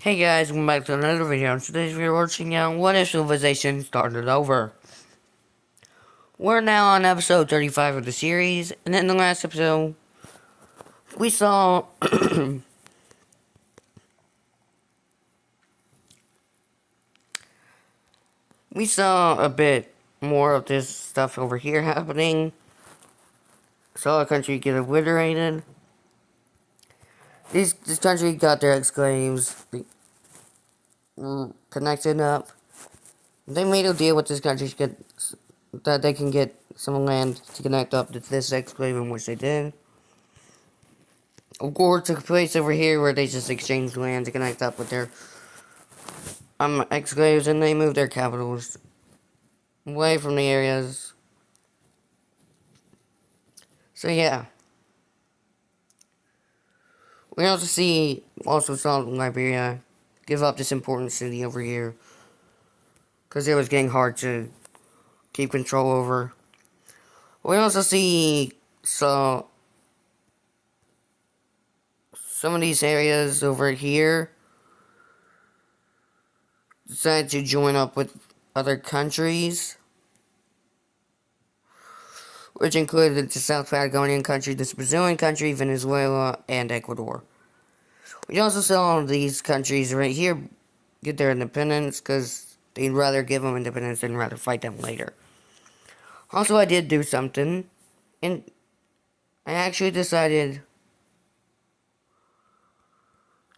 Hey guys, welcome back to another video. Today we're watching What If Civilization Started Over. We're now on episode 35 of the series, and in the last episode, we saw we saw a bit more of this stuff over here happening. Saw a country get obliterated. This country got their exclaves connected up. They made a deal with this country to get that they can get some land to connect up to this exclave, in which they did. A war took place over here where they just exchanged land to connect up with their exclaves, and they moved their capitals away from the areas. So yeah, we also saw Liberia give up this important city over here because it was getting hard to keep control over. We also saw some of these areas over here decided to join up with other countries, which included the South Patagonian country, the Brazilian country, Venezuela, and Ecuador. We also saw these countries right here get their independence because they'd rather give them independence than rather fight them later. Also, I did do something, and I actually decided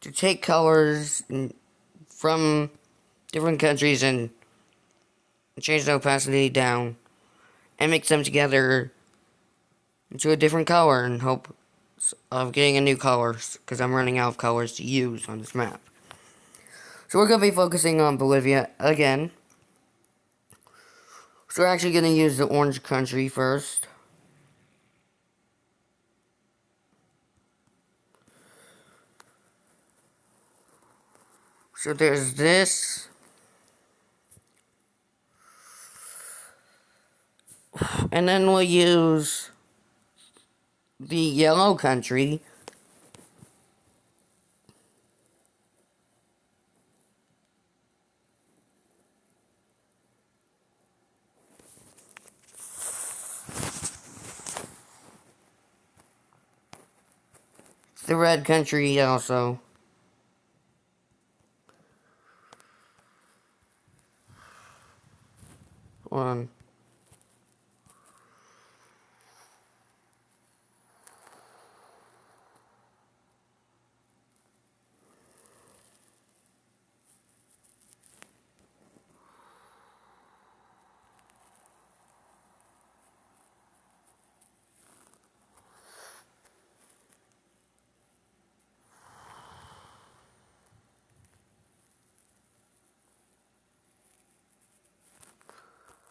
to take colors from different countries and change the opacity down and mix them together into a different color in hope of getting a new color because I'm running out of colors to use on this map. So we're going to be focusing on Bolivia again. So we're actually going to use the orange country first. So there's this. And then we'll use the yellow country. The red country also. Hold on.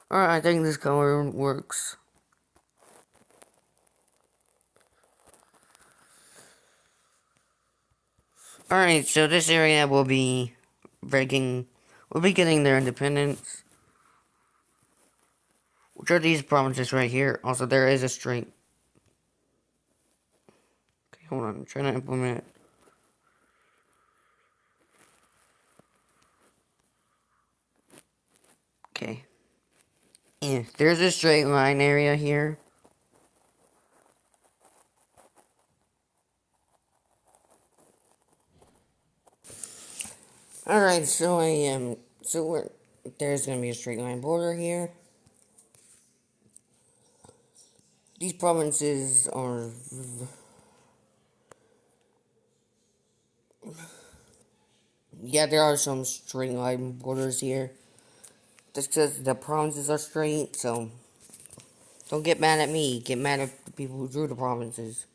Alright, I think this color works. Alright, so this area will be getting their independence. Which are these provinces right here? Also, there is a strait. Okay, hold on, I'm trying to implement it. Okay. Yeah, there's a straight line area here. Alright, so there's gonna be a straight line border here. These provinces are... Yeah, there are some straight line borders here. Just because the provinces are straight, so... Don't get mad at me, get mad at the people who drew the provinces.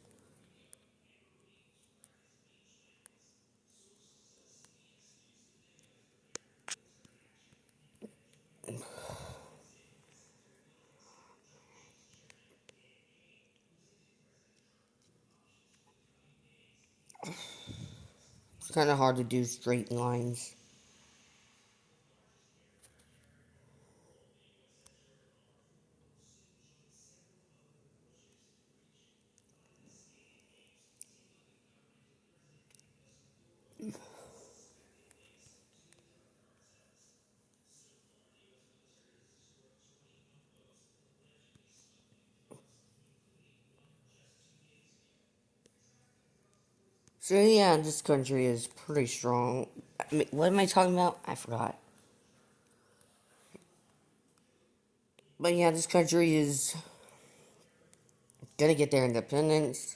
It's kind of hard to do straight lines. So yeah, this country is pretty strong. What am I talking about? I forgot. But yeah, this country is gonna get their independence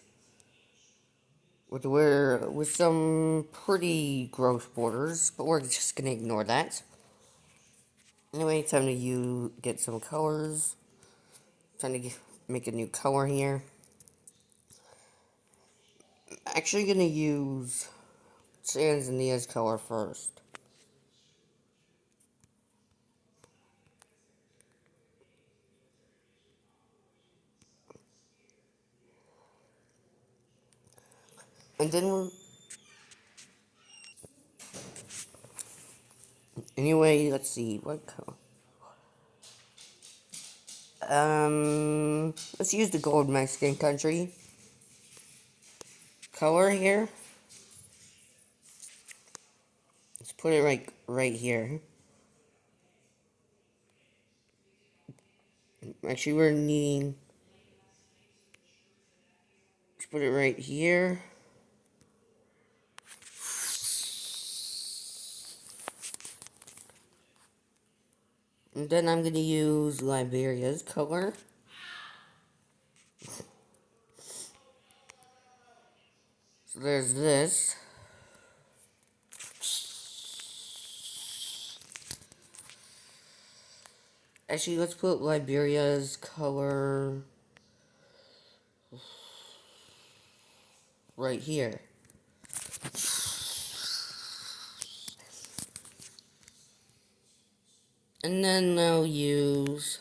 with some pretty gross borders, but we're just gonna ignore that. Anyway, time to get some colors. Time to make a new color here. Actually, gonna use Tanzania's color first. And then anyway, let's see what color. Let's use the gold Mexican country color here. Let's put it right here. Actually, we're needing. Let's put it right here. And then I'm gonna use Liberia's color. So there's this. Actually, let's put Liberia's color right here. And then I'll use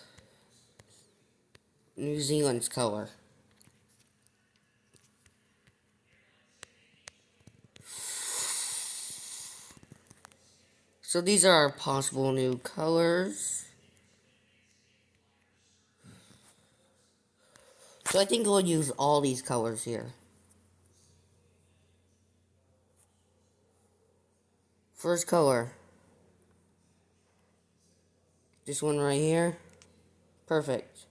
New Zealand's color. So these are our possible new colors. So I think we'll use all these colors here. First color. This one right here. Perfect.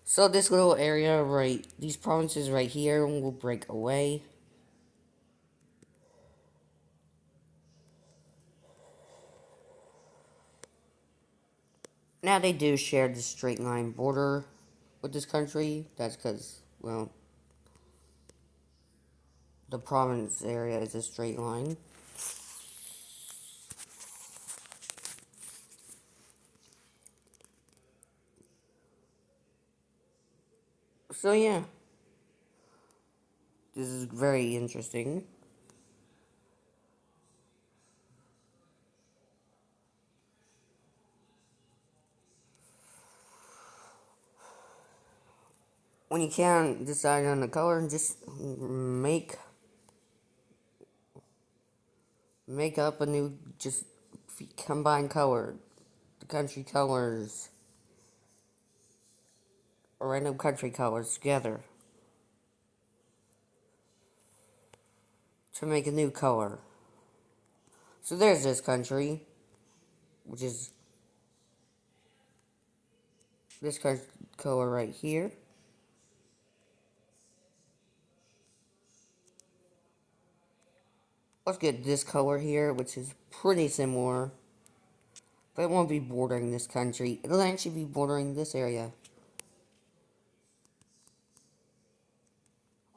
So this little area these provinces right here will break away. Now they do share the straight line border with this country. That's because, well, the province area is a straight line. So yeah, this is very interesting. When you can't decide on the color, just make up a new, just combine color, the country colors, or random country colors together to make a new color. So there's this country, which is this color right here. Let's get this color here, which is pretty similar. But it won't be bordering this country. It'll actually be bordering this area.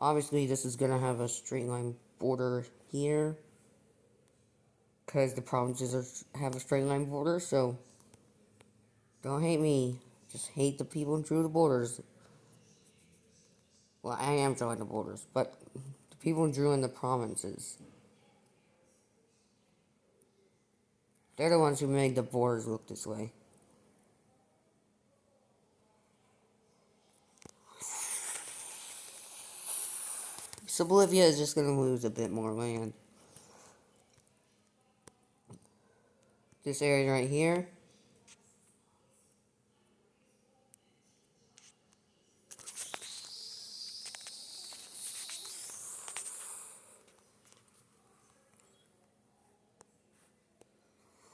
Obviously, this is going to have a straight line border here. Because the provinces have a straight line border, so don't hate me. Just hate the people who drew the borders. Well, I am drawing the borders, but the people who drew in the provinces. They're the ones who made the borders look this way. So Bolivia is just going to lose a bit more land. This area right here.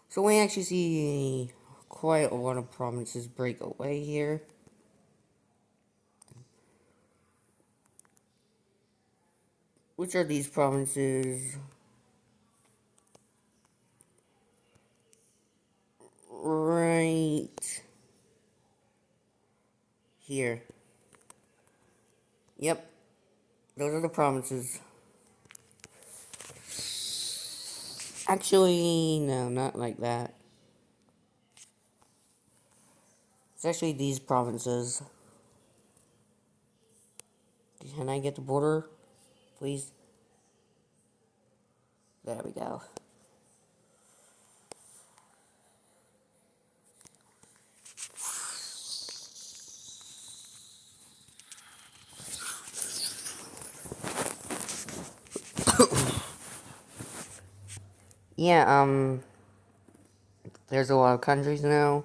So we actually see quite a lot of provinces break away here. which are these provinces right here. Yep, those are the provinces. Actually, no, not like that. It's actually these provinces. Can I get the border, please? There we go. Yeah, there's a lot of countries now.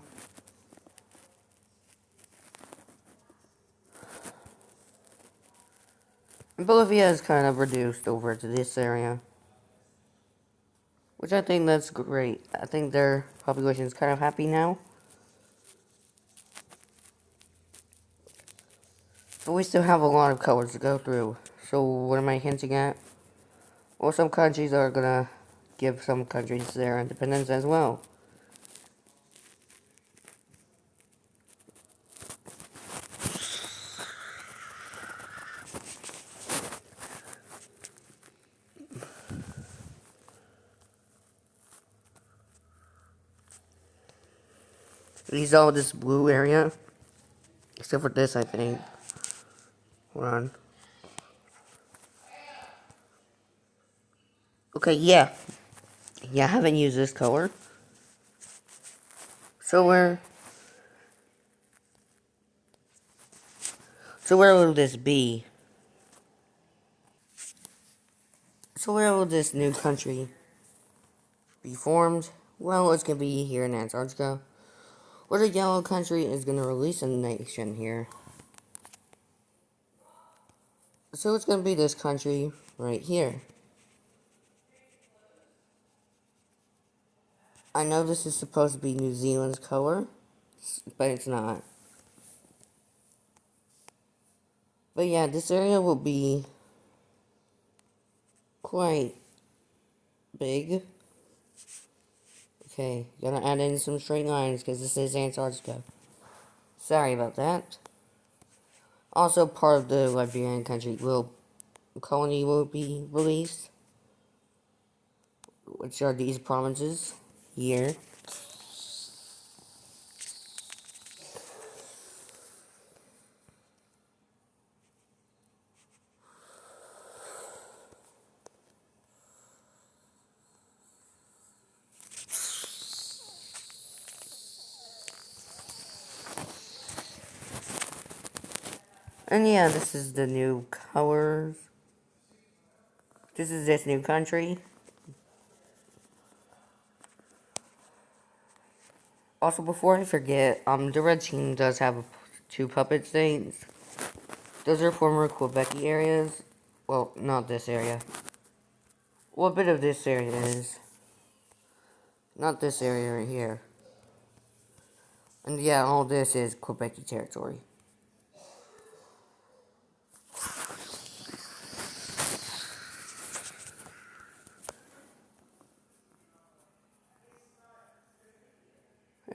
And Bolivia is kind of reduced over to this area. Which I think that's great. I think their population is kind of happy now. But we still have a lot of colors to go through. So what am I hinting at? Well, some countries are gonna give some countries their independence as well. These all this blue area. Except for this, I think. Hold on. Okay, yeah. Yeah, I haven't used this color. So where will this be? So where will this new country be formed? Well, it's gonna be here in Antarctica. Where the yellow country is gonna release a nation here. So it's gonna be this country right here. I know this is supposed to be New Zealand's color, but it's not. But yeah, this area will be quite big. Okay, gonna add in some straight lines because this is Antarctica. Sorry about that. Also, part of the Liberian country colony will be released, which are these provinces here. And yeah, this is the new colors. This is this new country. Also, before I forget, the red team does have two puppet states. Those are former Quebec areas. Well, not this area. Well, a bit of this area is. Not this area right here. And yeah, all this is Quebec territory.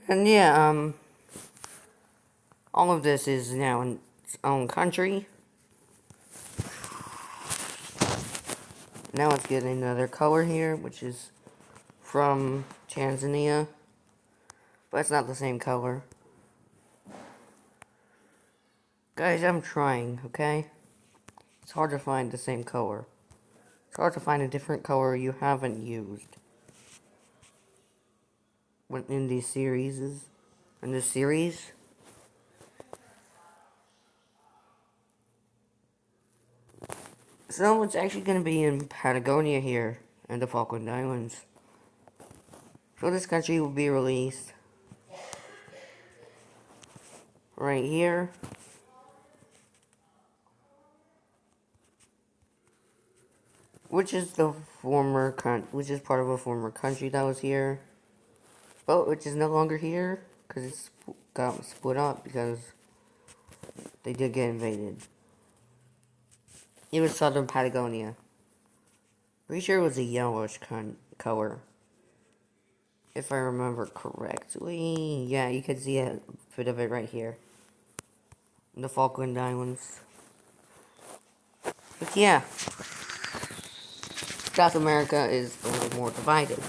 And yeah, all of this is now in its own country. Now let's get another color here, which is from Tanzania. But it's not the same color. Guys, I'm trying, okay? It's hard to find the same color. It's hard to find a different color you haven't used in these series. In this series. So it's actually going to be in Patagonia here, and the Falkland Islands. So this country will be released right here. Which is part of a former country that was here. But which is no longer here, because it's got split up because they did get invaded. It was southern Patagonia. Pretty sure it was a yellowish color. If I remember correctly. Yeah, you can see a bit of it right here. In the Falkland Islands. But yeah. South America is a little more divided.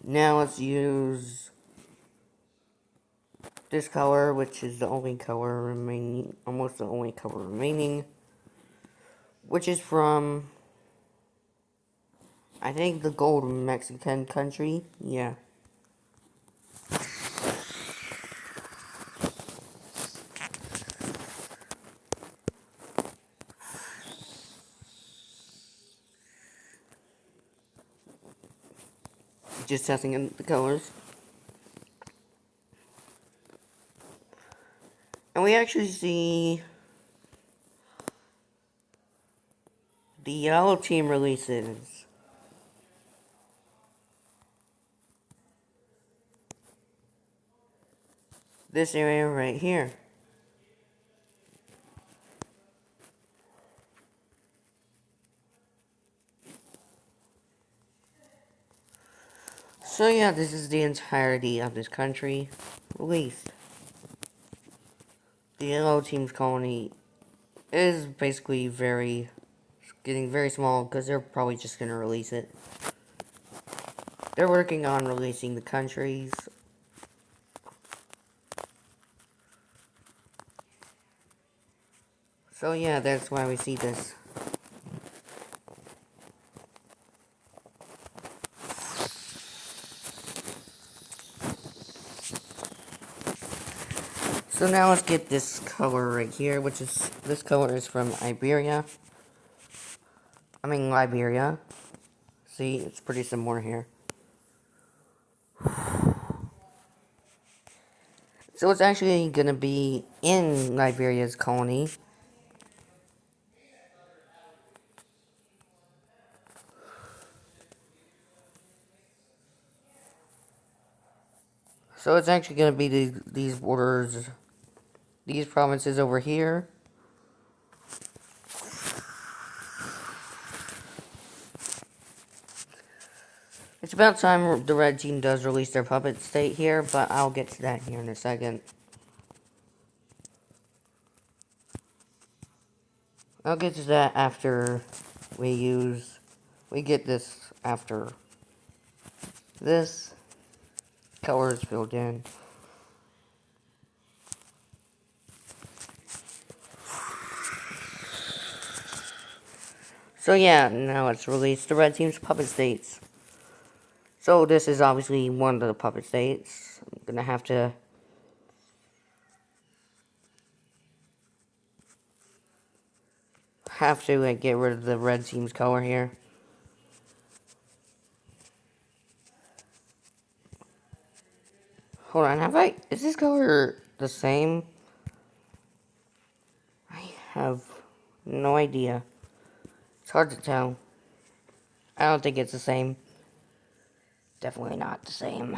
Now let's use this color, which is the only color remaining, almost the only color remaining, which is from, I think, the gold Mexican country. Yeah. Just testing in the colors. And we actually see the yellow team releases. This area right here. So yeah, this is the entirety of this country released. The yellow team's colony is basically getting very small because they're probably just going to release it. They're working on releasing the countries. So yeah, that's why we see this. So now let's get this color right here, this color is from Liberia. See, it's pretty similar here. So it's actually gonna be in Liberia's colony. So it's actually gonna be these borders, these provinces over here. It's about time the red team does release their puppet state here, but I'll get to that here in a second. I'll get to that after we get this after this color is filled in. So yeah, now let's release the red team's puppet states. So this is obviously one of the puppet states. I'm gonna have to like get rid of the red team's color here. Hold on, is this color the same? I have no idea. It's hard to tell. I don't think it's the same. Definitely not the same.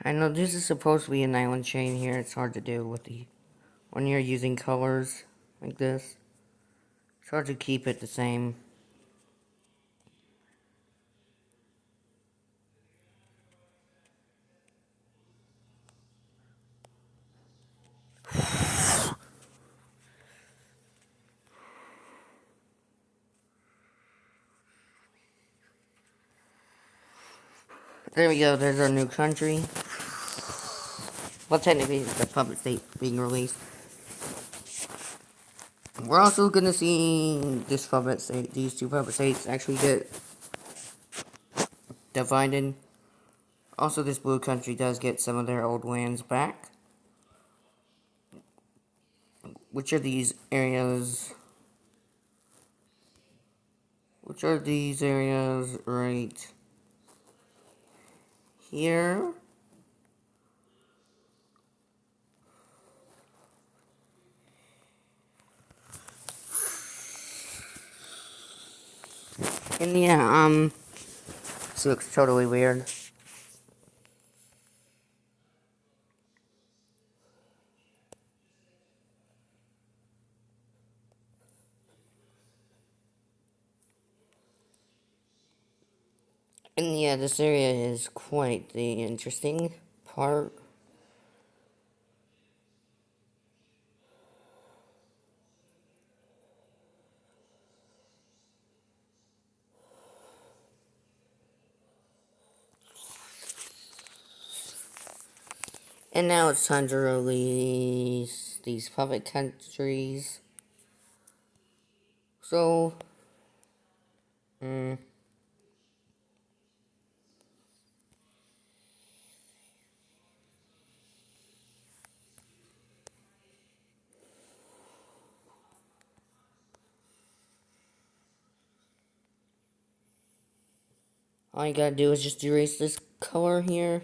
I know this is supposed to be an island chain here. It's hard to do when you're using colors like this. It's hard to keep it the same. There we go, there's our new country. Well, technically, it's the puppet state being released. We're also gonna see this puppet state, these two puppet states actually get divided. Also, this blue country does get some of their old lands back. Which are these areas? Which are these areas right here? And yeah, this looks totally weird. And yeah, this area is quite the interesting part. And now it's time to release these puppet countries. So, all you gotta do is just erase this color here.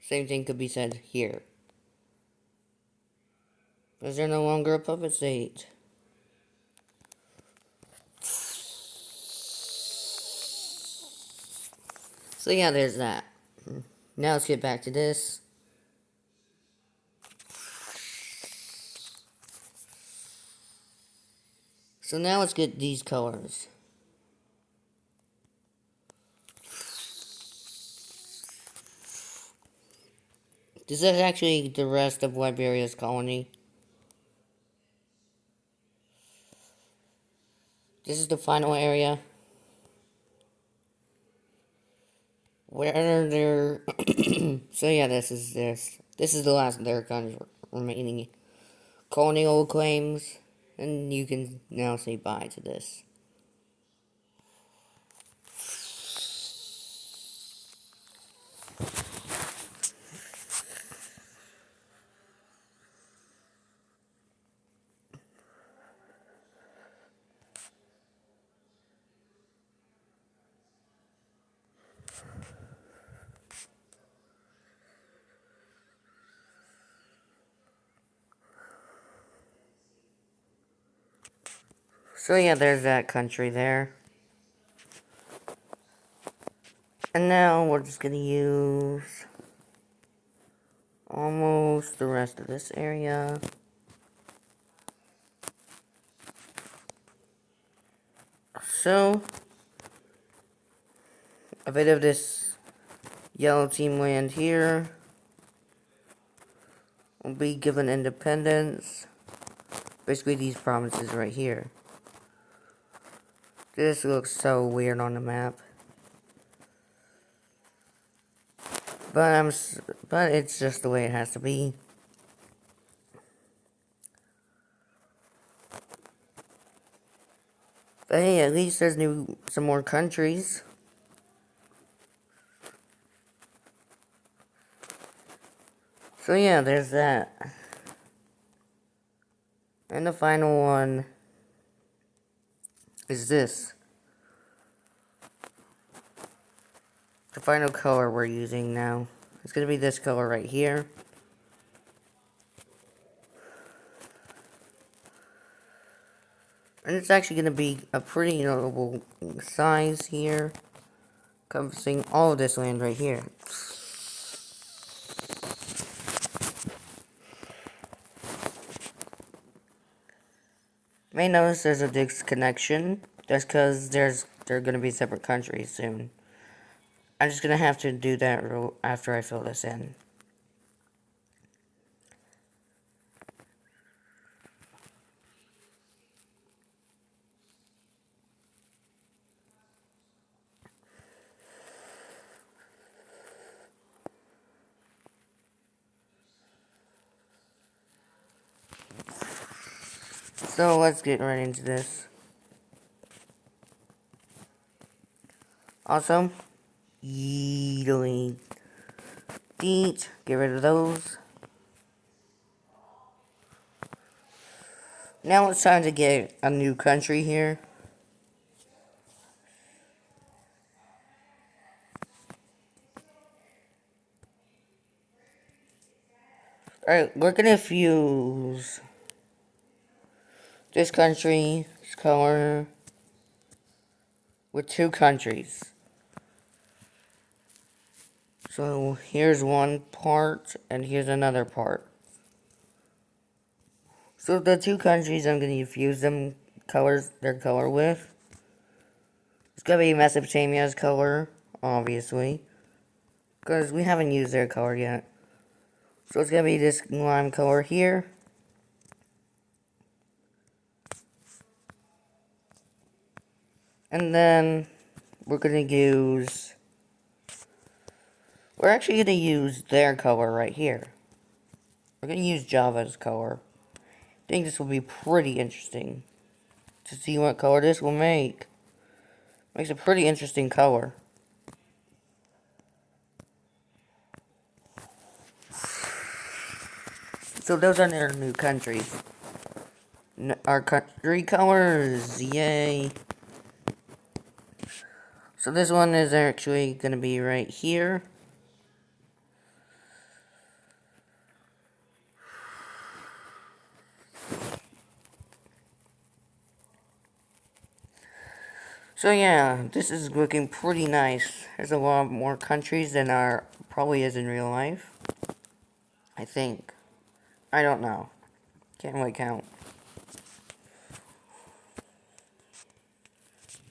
Same thing could be said here. Because they're no longer a puppet state. So yeah, there's that. Now let's get back to this. So now let's get these colors. This is actually the rest of Liberia's colony. This is the final area. Where they're... So yeah, this is this. This is the last of their remaining colonial claims. And you can now say bye to this. So yeah, there's that country there. And now we're just gonna use almost the rest of this area. So, a bit of this yellow team land here will be given independence. Basically these provinces right here. This looks so weird on the map. But it's just the way it has to be. But hey, at least there's some more countries. So yeah, there's that. And the final one is this. The final color we're using now. It's gonna be this color right here. And it's actually gonna be a pretty notable size here, encompassing all of this land right here. You may notice there's a disconnection. That's because they're gonna be separate countries soon. I'm just gonna have to do that after I fill this in. So let's get right into this. Also, delete, get rid of those. Now it's time to get a new country here. Alright, we're gonna fuse this country, this color, with two countries. So here's one part, and here's another part. So the two countries I'm gonna fuse their color with. It's gonna be Mesopotamia's color, obviously, because we haven't used their color yet. So it's gonna be this lime color here. And then we're actually gonna use their color right here. We're gonna use Java's color. I think this will be pretty interesting to see what color this will make. Makes a pretty interesting color. So those are their new countries. Our country colors, yay. So this one is actually gonna be right here. So yeah, this is looking pretty nice. There's a lot more countries than probably is in real life. I think. I don't know. Can't really count.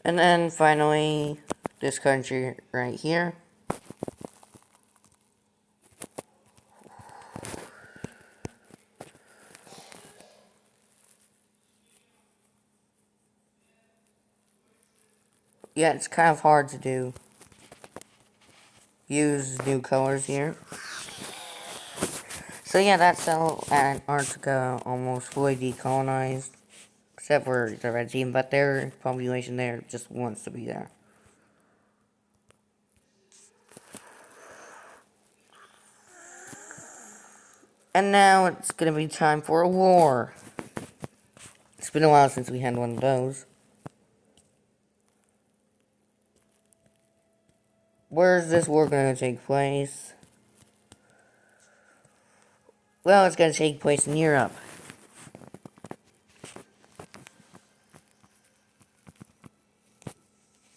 And then finally, this country right here. Yeah, it's kind of hard to do. Use new colors here. So yeah, that's how Antarctica almost fully decolonized. Except for the Red Sea, but their population there just wants to be there. And now it's gonna be time for a war. It's been a while since we had one of those. Where is this war gonna take place? Well, it's gonna take place in Europe.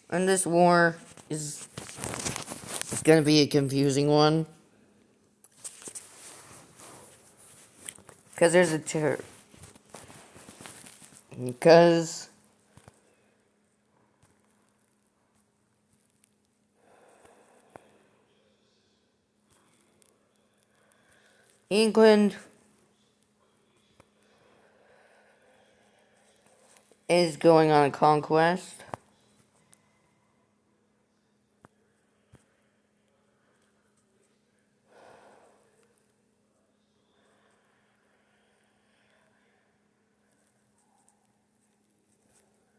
And this war is gonna be a confusing one. Because there's a terror. Because England is going on a conquest.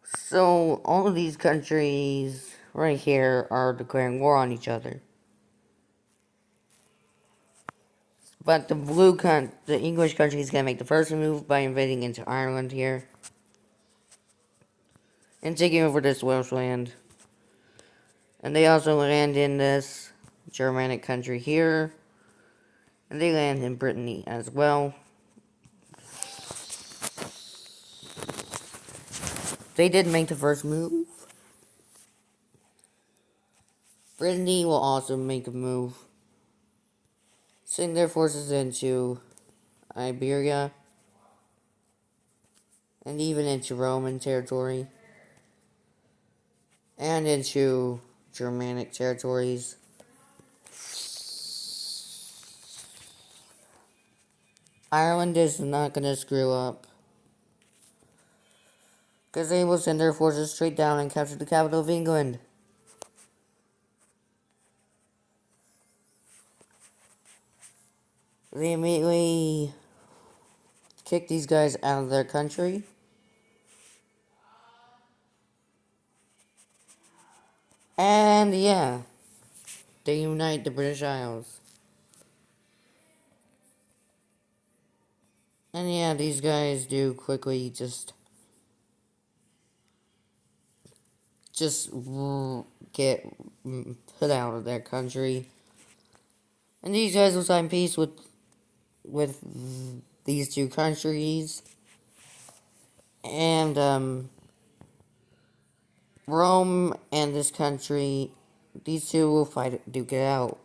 So all of these countries right here are declaring war on each other. But the English country is gonna make the first move by invading into Ireland here. And taking over this Welsh land. And they also land in this Germanic country here. And they land in Brittany as well. They did make the first move. Brittany will also make a move. Send their forces into Iberia. And even into Roman territory. And into Germanic territories. Ireland is not gonna screw up. Because they will send their forces straight down and capture the capital of England. They immediately kick these guys out of their country. And yeah, they unite the British Isles. And yeah, these guys do quickly just get put out of their country. And these guys will sign peace with these two countries. And Rome and this country, these two will duke it out.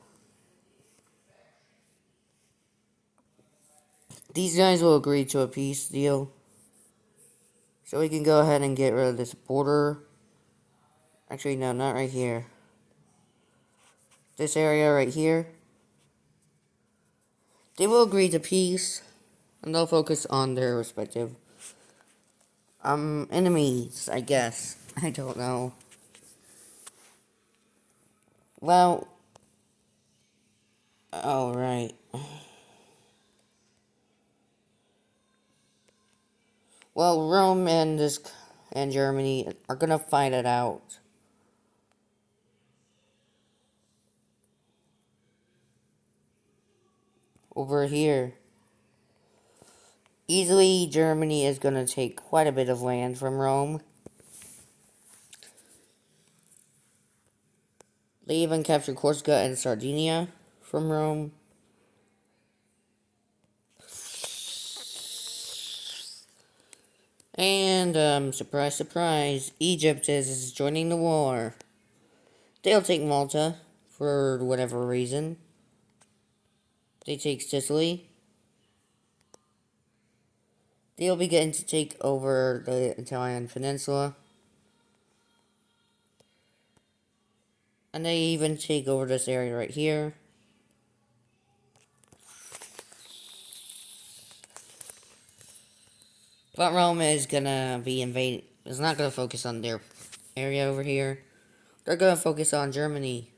These guys will agree to a peace deal. So we can go ahead and get rid of this border. Actually, no, not right here. This area right here. They will agree to peace. And they'll focus on their respective enemies, I guess. I don't know. Well, alright. Well, Rome and Germany are gonna fight it out. Over here. Easily, Germany is gonna take quite a bit of land from Rome. They even captured Corsica and Sardinia from Rome. And, surprise, surprise, Egypt is joining the war. They'll take Malta, for whatever reason. They take Sicily. They'll begin to take over the Italian peninsula. And they even take over this area right here. But Rome is gonna be invaded. It's not gonna focus on their area over here. They're gonna focus on Germany.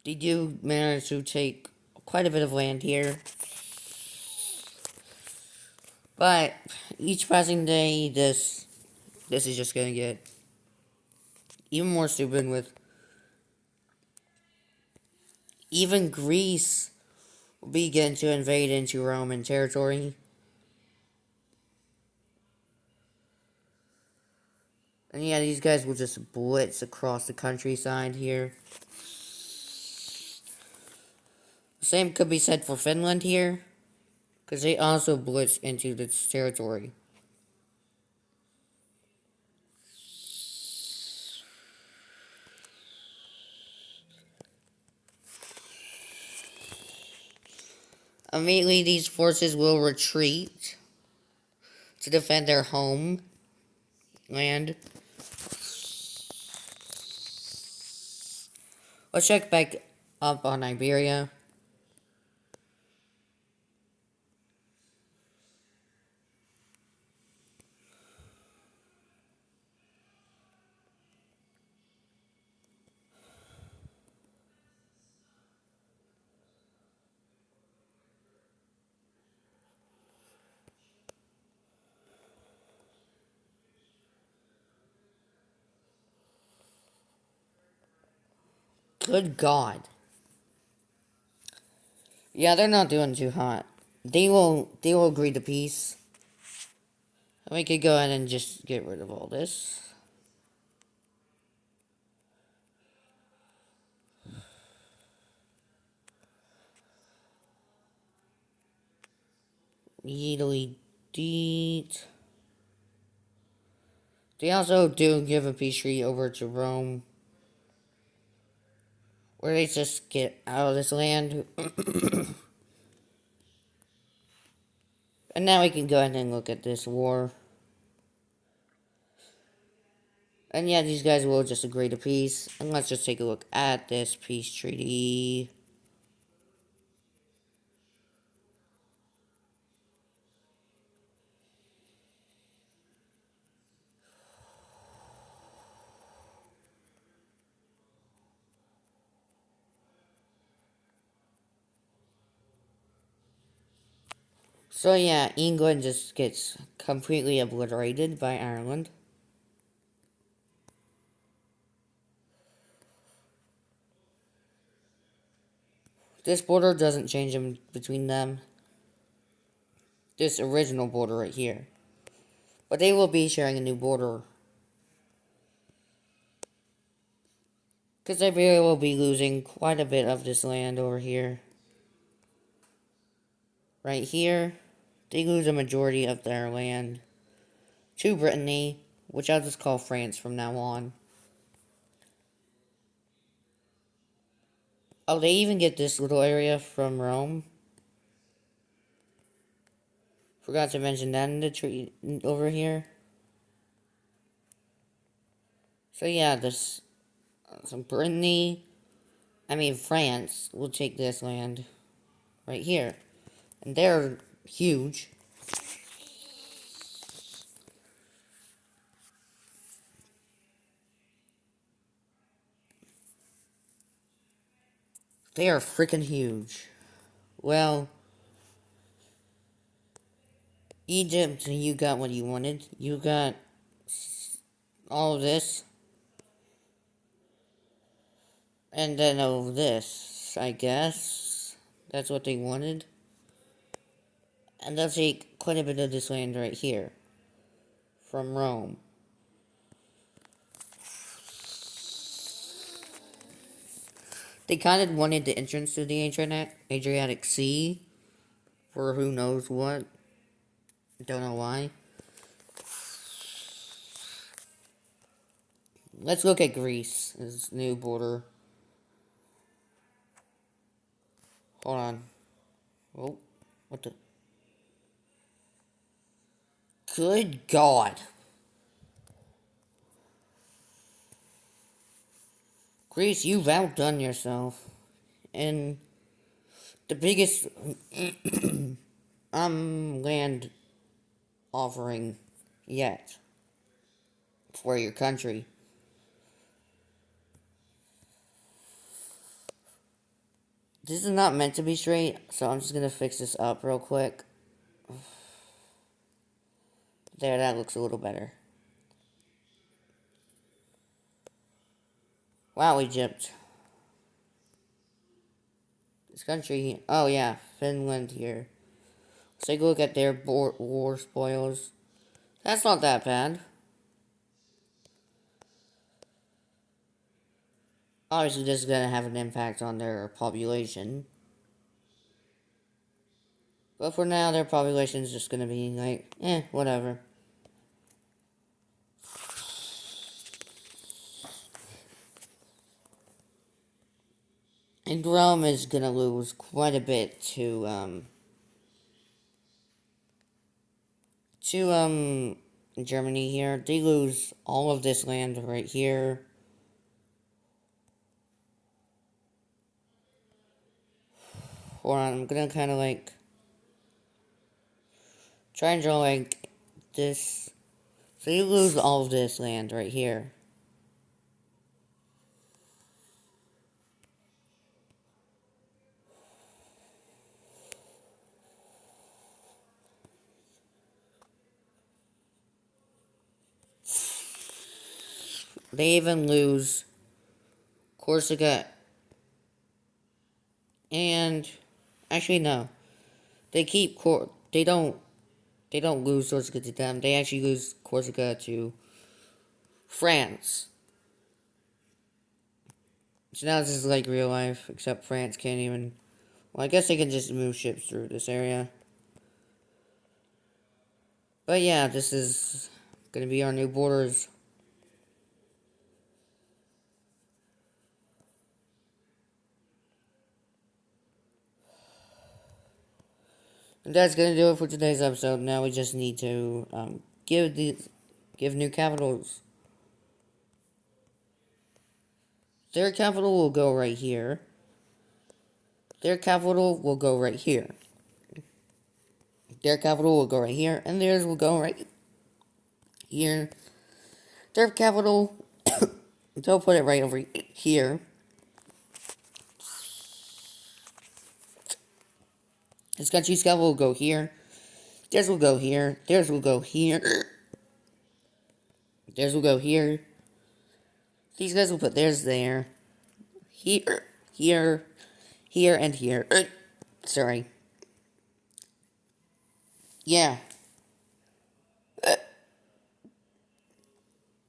They do manage to take quite a bit of land here. But each passing day, this is just gonna get even more stupid with even Greece will begin to invade into Roman territory. And yeah, these guys will just blitz across the countryside here. The same could be said for Finland here, because they also blitz into this territory. Immediately, these forces will retreat to defend their homeland. Let's check back up on Iberia. Good God. Yeah, they're not doing too hot. They will agree to peace. We could go ahead and just get rid of all this. Italy deet. They also do give a peace treaty over to Rome, where they just get out of this land. And now we can go ahead and look at this war. And yeah, these guys will just agree to peace. And let's just take a look at this peace treaty. So yeah, England just gets completely obliterated by Ireland. This border doesn't change in between them. This original border right here. But they will be sharing a new border. Because Iberia will be losing quite a bit of this land over here. Right here, they lose a majority of their land to Brittany, which I'll just call France from now on. Oh, they even get this little area from Rome. Forgot to mention that in the tree over here. So yeah, France will take this land right here. And they're huge. They are freaking huge. Well, Egypt, you got what you wanted. You got all of this. And then all of this, I guess. That's what they wanted. And they'll take quite a bit of this land right here. From Rome. They kind of wanted the entrance to the Adriatic Sea. For who knows what. Don't know why. Let's look at Greece. His new border. Hold on. Oh, what the? Good God. Greece, you've outdone yourself. And the biggest land offering yet for your country. This is not meant to be straight, so I'm just gonna fix this up real quick. There, that looks a little better. Wow, Egypt. This country, oh yeah, Finland here. Let's take a look at their war spoils. That's not that bad. Obviously, this is going to have an impact on their population. But for now, their population is just going to be like, whatever. And Rome is going to lose quite a bit to Germany here. They lose all of this land right here. Hold on, I'm gonna kind of like try and draw like this. So you lose all of this land right here. They even lose Corsica. And actually no. They keep they don't lose Corsica to them. They actually lose Corsica to France. So now this is like real life, except France can't even. Well, I guess they can just move ships through this area. But yeah, this is gonna be our new borders. And that's gonna do it for today's episode. Now we just need to give new capitals. Their capital will go right here. Their capital will go right here. Their capital will go right here, and theirs will go right here. Their capital, they'll put it right over here. This country's capital will go here. Theirs will go here. Theirs will go here. Theirs will go here. These guys will put theirs there. Here. Here. here and here. Sorry. Yeah.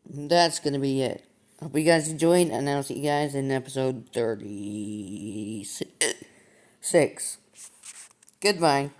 That's gonna be it. Hope you guys enjoyed, and I'll see you guys in episode 36. Goodbye.